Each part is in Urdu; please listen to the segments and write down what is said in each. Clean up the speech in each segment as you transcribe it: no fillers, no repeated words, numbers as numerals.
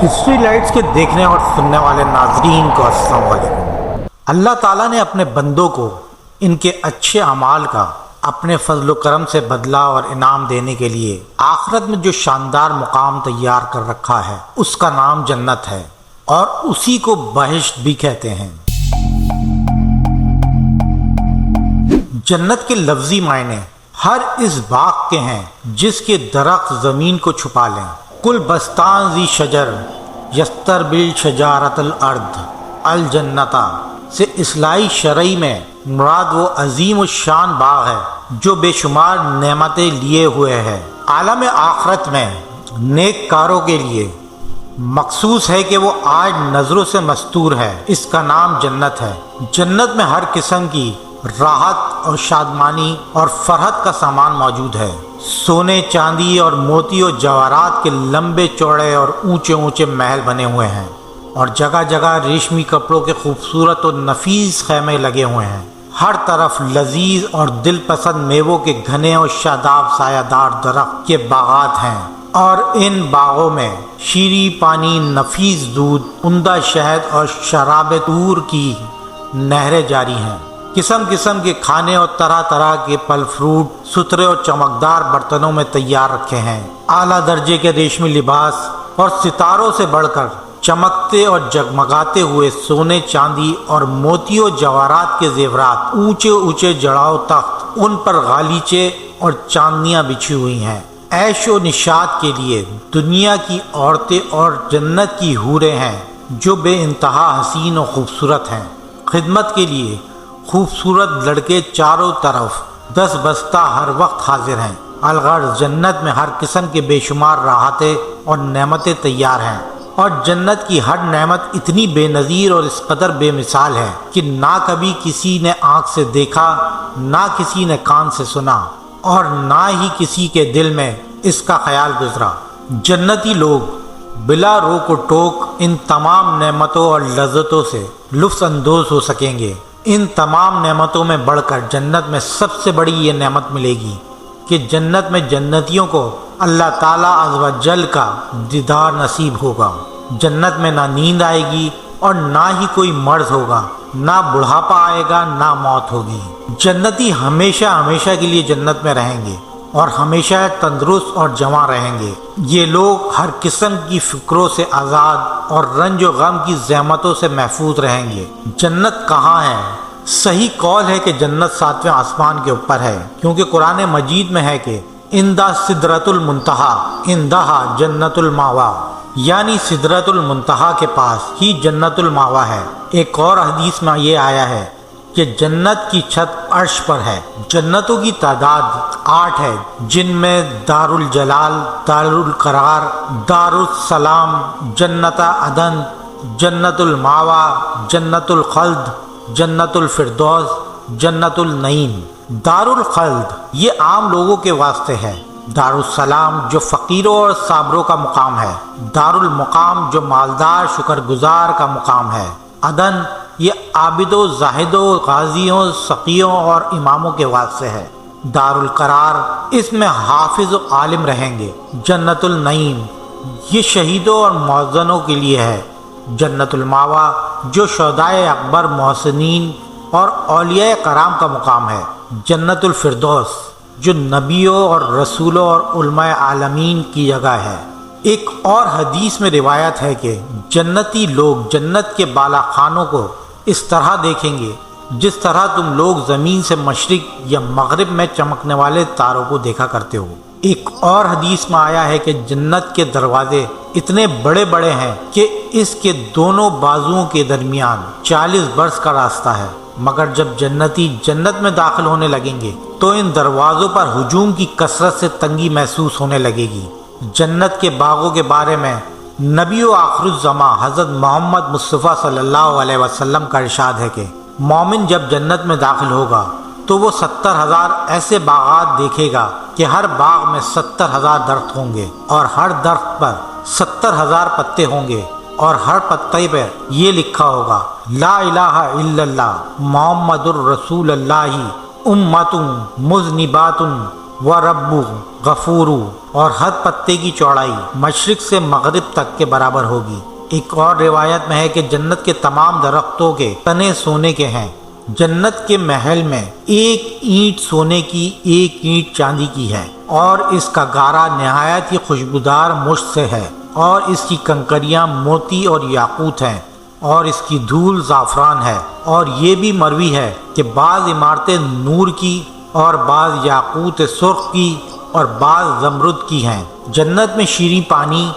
ہسٹری لائٹس کے دیکھنے اور سننے والے ناظرین کو السلام علیکم۔ اللہ تعالیٰ نے اپنے بندوں کو ان کے اچھے اعمال کا اپنے فضل و کرم سے بدلہ اور انعام دینے کے لیے آخرت میں جو شاندار مقام تیار کر رکھا ہے اس کا نام جنت ہے، اور اسی کو بہشت بھی کہتے ہیں۔ جنت کے لفظی معنی ہر اس باغ کے ہیں جس کے درخت زمین کو چھپا لیں۔ کل بستان ذی شجر یستر بالشجارۃ الارض الجنتا سے اصلاحی شرعی میں مراد وہ عظیم الشان باغ ہے جو بے شمار نعمتیں لیے ہوئے ہے۔ عالم آخرت میں نیک کاروں کے لیے مخصوص ہے کہ وہ آج نظروں سے مستور ہے، اس کا نام جنت ہے۔ جنت میں ہر قسم کی راحت اور شادمانی اور فرحت کا سامان موجود ہے۔ سونے، چاندی اور موتی اور جواہرات کے لمبے چوڑے اور اونچے اونچے محل بنے ہوئے ہیں، اور جگہ جگہ ریشمی کپڑوں کے خوبصورت اور نفیس خیمے لگے ہوئے ہیں۔ ہر طرف لذیذ اور دل پسند میووں کے گھنے اور شاداب سایہ دار درخت کے باغات ہیں، اور ان باغوں میں شیریں پانی، نفیس دودھ، عمدہ شہد اور شراب طور کی نہریں جاری ہیں۔ قسم قسم کے کھانے اور طرح طرح کے پھل فروٹ ستھرے اور چمکدار برتنوں میں تیار رکھے ہیں۔ اعلیٰ درجے کے ریشمی لباس اور ستاروں سے بڑھ کر چمکتے اور جگمگاتے ہوئے سونے، چاندی اور موتیوں جواہرات کے زیورات، اونچے اونچے جڑاؤ تخت، ان پر غالیچے اور چاندنیاں بچھی ہوئی ہیں۔ عیش و نشاط کے لیے دنیا کی عورتیں اور جنت کی حوریں ہیں جو بے انتہا حسین و خوبصورت ہیں۔ خدمت کے لیے خوبصورت لڑکے چاروں طرف دس بستہ ہر وقت حاضر ہیں۔ الغرض جنت میں ہر قسم کے بے شمار راحتیں اور نعمتیں تیار ہیں، اور جنت کی ہر نعمت اتنی بے نظیر اور اس قدر بے مثال ہے کہ نہ کبھی کسی نے آنکھ سے دیکھا، نہ کسی نے کان سے سنا، اور نہ ہی کسی کے دل میں اس کا خیال گزرا۔ جنتی لوگ بلا روک و ٹوک ان تمام نعمتوں اور لذتوں سے لطف اندوز ہو سکیں گے۔ ان تمام نعمتوں میں بڑھ کر جنت میں سب سے بڑی یہ نعمت ملے گی کہ جنت میں جنتیوں کو اللہ تعالیٰ عز و جل کا دیدار نصیب ہوگا۔ جنت میں نہ نیند آئے گی اور نہ ہی کوئی مرض ہوگا، نہ بڑھاپا آئے گا، نہ موت ہوگی۔ جنتی ہمیشہ ہمیشہ کے لیے جنت میں رہیں گے اور ہمیشہ تندرست اور جوان رہیں گے۔ یہ لوگ ہر قسم کی فکروں سے آزاد اور رنج و غم کی زحمتوں سے محفوظ رہیں گے۔ جنت کہاں ہے؟ صحیح قول ہے کہ جنت 7ویں آسمان کے اوپر ہے، کیونکہ قرآن مجید میں ہے کہ عندہ سدرۃ المنتہا عندہا جنت الماوا، یعنی سدرۃ المنتہا کے پاس ہی جنت الماوا ہے۔ ایک اور حدیث میں یہ آیا ہے کہ جنت کی چھت عرش پر ہے۔ جنتوں کی تعداد 8 ہے، جن میں دار الجلال، دار القرار، دار السلام، جنت عدن، جنت الماوا، جنت الخلد، جنت الفردوس، جنت النعیم۔ دار الخلد یہ عام لوگوں کے واسطے ہے، دار السلام جو فقیروں اور صابروں کا مقام ہے، دار المقام جو مالدار شکر گزار کا مقام ہے، عدن یہ عابدوں، زاہدوں، غازیوں، سقیوں اور اماموں کے واسطے ہے، دار القرار اس میں حافظ و عالم رہیں گے، جنت النعیم یہ شہیدوں اور مؤذنوں کے لیے ہے، جنت الماوا جو شہدائے اکبر، محسنین اور اولیاء کرام کا مقام ہے، جنت الفردوس جو نبیوں اور رسولوں اور علماء عالمین کی جگہ ہے۔ ایک اور حدیث میں روایت ہے کہ جنتی لوگ جنت کے بالا خانوں کو اس طرح دیکھیں گے جس طرح تم لوگ زمین سے مشرق یا مغرب میں چمکنے والے تاروں کو دیکھا کرتے ہو۔ ایک اور حدیث میں آیا ہے کہ جنت کے دروازے اتنے بڑے بڑے ہیں کہ اس کے دونوں بازوؤں کے درمیان 40 برس کا راستہ ہے، مگر جب جنتی جنت میں داخل ہونے لگیں گے تو ان دروازوں پر ہجوم کی کثرت سے تنگی محسوس ہونے لگے گی۔ جنت کے باغوں کے بارے میں نبی و آخر الزماں حضرت محمد مصطفیٰ صلی اللہ علیہ وسلم کا ارشاد ہے کہ مومن جب جنت میں داخل ہوگا تو وہ 70,000 ایسے باغات دیکھے گا کہ ہر باغ میں 70,000 درخت ہوں گے، اور ہر درخت پر 70,000 پتے ہوں گے، اور ہر پتے پر یہ لکھا ہوگا لا الہ الا اللہ محمد الرسول اللہ امت مذنبات و ربو غفورو، اور ہر پتے کی چوڑائی مشرق سے مغرب تک کے برابر ہوگی۔ ایک اور روایت میں ہے کہ جنت کے تمام درختوں کے تنے سونے کے ہیں۔ جنت کے محل میں ایک اینٹ سونے کی، ایک اینٹ چاندی کی ہے، اور اس کا گارا نہایت ہی خوشبودار مشک سے ہے، اور اس کی کنکریاں موتی اور یاقوت ہیں، اور اس کی دھول زعفران ہے۔ اور یہ بھی مروی ہے کہ بعض عمارتیں نور کی، اور بعض یاقوت سرخ کی، اور بعض زمرد کی ہیں۔ جنت میں شیریں پانی،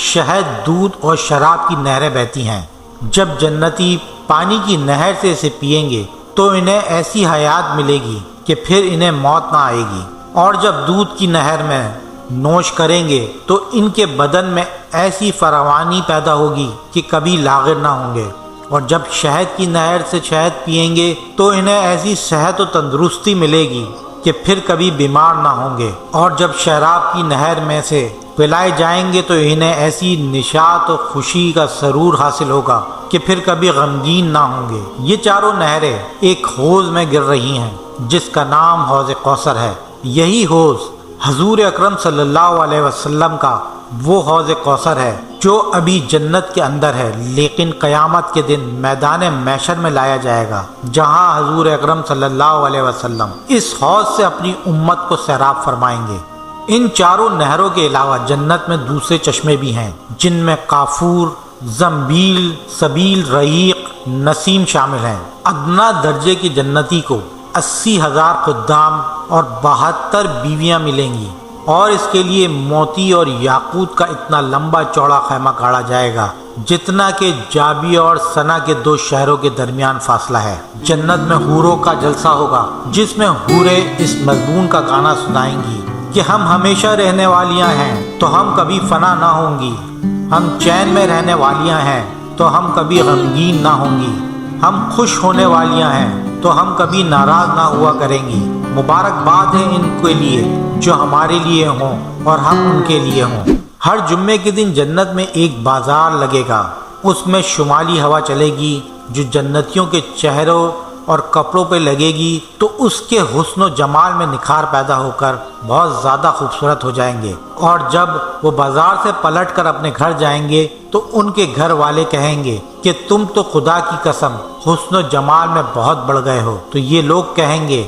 شہد، دودھ اور شراب کی نہریں بہتی ہیں۔ جب جنتی پانی کی نہر سے اسے پیئیں گے تو انہیں ایسی حیات ملے گی کہ پھر انہیں موت نہ آئے گی، اور جب دودھ کی نہر میں نوش کریں گے تو ان کے بدن میں ایسی فراوانی پیدا ہوگی کہ کبھی لاغر نہ ہوں گے، اور جب شہد کی نہر سے شہد پیئیں گے تو انہیں ایسی صحت و تندرستی ملے گی کہ پھر کبھی بیمار نہ ہوں گے، اور جب شراب کی نہر میں سے پلائے جائیں گے تو انہیں ایسی نشاط و خوشی کا سرور حاصل ہوگا کہ پھر کبھی غمگین نہ ہوں گے۔ یہ چاروں نہریں ایک حوض میں گر رہی ہیں جس کا نام حوض کوثر ہے۔ یہی حوض حضور اکرم صلی اللہ علیہ وسلم کا وہ حوض کوثر ہے جو ابھی جنت کے اندر ہے، لیکن قیامت کے دن میدان محشر میں لایا جائے گا، جہاں حضور اکرم صلی اللہ علیہ وسلم اس حوض سے اپنی امت کو سیراب فرمائیں گے۔ ان چاروں نہروں کے علاوہ جنت میں دوسرے چشمے بھی ہیں جن میں کافور، زنبیل، سبیل، رحیق، نسیم شامل ہیں۔ ادنا درجے کی جنتی کو 80,000 خدام اور 72 بیویاں ملیں گی، اور اس کے لیے موتی اور یاقوت کا اتنا لمبا چوڑا خیمہ گاڑا جائے گا جتنا کہ جابیہ اور سنا کے 2 شہروں کے درمیان فاصلہ ہے۔ جنت میں حوروں کا جلسہ ہوگا جس میں حوریں اس مضمون کا گانا سنائیں گی کہ ہم ہمیشہ رہنے والیاں ہیں تو ہم کبھی فنا نہ ہوں گی، ہم چین میں رہنے والیاں ہیں تو ہم کبھی غمگین نہ ہوں گی، ہم خوش ہونے والیاں ہیں تو ہم کبھی ناراض نہ ہوا کریں گی۔ مبارکباد ہے ان کے لیے جو ہمارے لیے ہوں اور ہم ان کے لیے ہوں۔ ہر جمعے کے دن جنت میں ایک بازار لگے گا، اس میں شمالی ہوا چلے گی جو جنتیوں کے چہروں اور کپڑوں پہ لگے گی تو اس کے حسن و جمال میں نکھار پیدا ہو کر بہت زیادہ خوبصورت ہو جائیں گے، اور جب وہ بازار سے پلٹ کر اپنے گھر جائیں گے تو ان کے گھر والے کہیں گے کہ تم تو خدا کی قسم حسن و جمال میں بہت بڑھ گئے ہو، تو یہ لوگ کہیں گے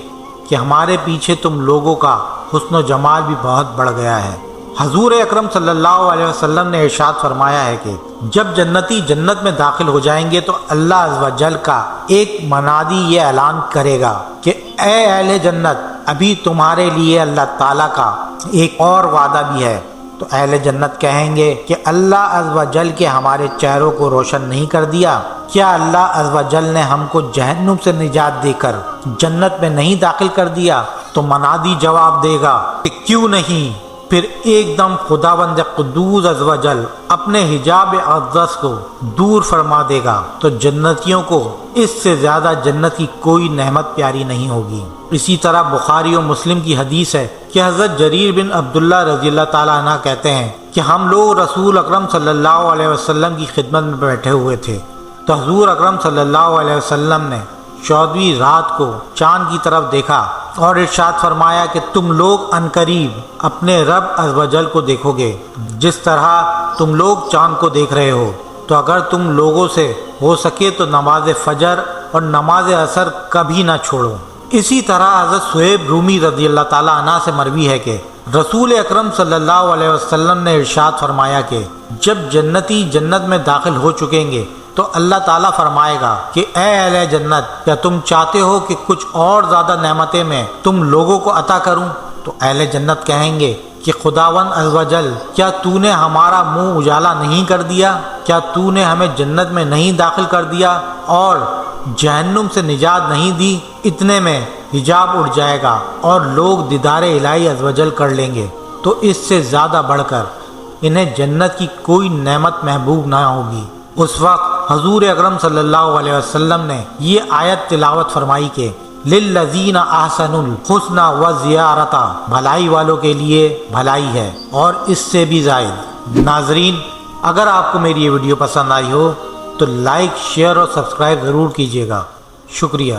کہ ہمارے پیچھے تم لوگوں کا حسن و جمال بھی بہت بڑھ گیا ہے۔ حضور اکرم صلی اللہ علیہ وسلم نے ارشاد فرمایا ہے کہ جب جنتی جنت میں داخل ہو جائیں گے تو اللہ عز و جل کا ایک منادی یہ اعلان کرے گا کہ اے اہل جنت، ابھی تمہارے لیے اللہ تعالیٰ کا ایک اور وعدہ بھی ہے۔ تو اہل جنت کہیں گے کہ اللہ عز و جل کے ہمارے چہروں کو روشن نہیں کر دیا؟ کیا اللہ عز و جل نے ہم کو جہنم سے نجات دے کر جنت میں نہیں داخل کر دیا؟ تو منادی جواب دے گا کہ کیوں نہیں۔ پھر ایک دم خداوند قدوس عز و جل اپنے حجاب اقدس کو دور فرما دے گا، تو جنتیوں کو اس سے زیادہ جنت کی کوئی نعمت پیاری نہیں ہوگی۔ اسی طرح بخاری و مسلم کی حدیث ہے کہ حضرت جریر بن عبداللہ رضی اللہ تعالیٰ عنہ کہتے ہیں کہ ہم لوگ رسول اکرم صلی اللہ علیہ وسلم کی خدمت میں بیٹھے ہوئے تھے تو حضور اکرم صلی اللہ علیہ وسلم نے 14ویں رات کو چاند کی طرف دیکھا اور ارشاد فرمایا کہ تم لوگ عنقریب اپنے رب عز و جل کو دیکھو گے جس طرح تم لوگ چاند کو دیکھ رہے ہو، تو اگر تم لوگوں سے ہو سکے تو نماز فجر اور نماز عصر کبھی نہ چھوڑو۔ اسی طرح حضرت صہیب رومی رضی اللہ تعالیٰ عنہ سے مروی ہے کہ رسول اکرم صلی اللہ علیہ وسلم نے ارشاد فرمایا کہ جب جنتی جنت میں داخل ہو چکیں گے تو اللہ تعالیٰ فرمائے گا کہ اے اہل جنت، کیا تم چاہتے ہو کہ کچھ اور زیادہ نعمتیں میں تم لوگوں کو عطا کروں؟ تو اہل جنت کہیں گے کہ خداوند عز و جل، کیا تو نے ہمارا منہ اجالا نہیں کر دیا؟ کیا تو نے ہمیں جنت میں نہیں داخل کر دیا اور جہنم سے نجات نہیں دی؟ اتنے میں حجاب اٹھ جائے گا اور لوگ دیدار الہی عز و جل کر لیں گے، تو اس سے زیادہ بڑھ کر انہیں جنت کی کوئی نعمت محبوب نہ ہوگی۔ اس وقت حضور اکرم صلی اللہ علیہ وسلم نے یہ آیت تلاوت فرمائی کہ للذین احسنوا الحسنى وزیادہ، بھلائی والوں کے لیے بھلائی ہے اور اس سے بھی زائد۔ ناظرین، اگر آپ کو میری یہ ویڈیو پسند آئی ہو تو لائک، شیئر اور سبسکرائب ضرور کیجیے گا۔ شکریہ۔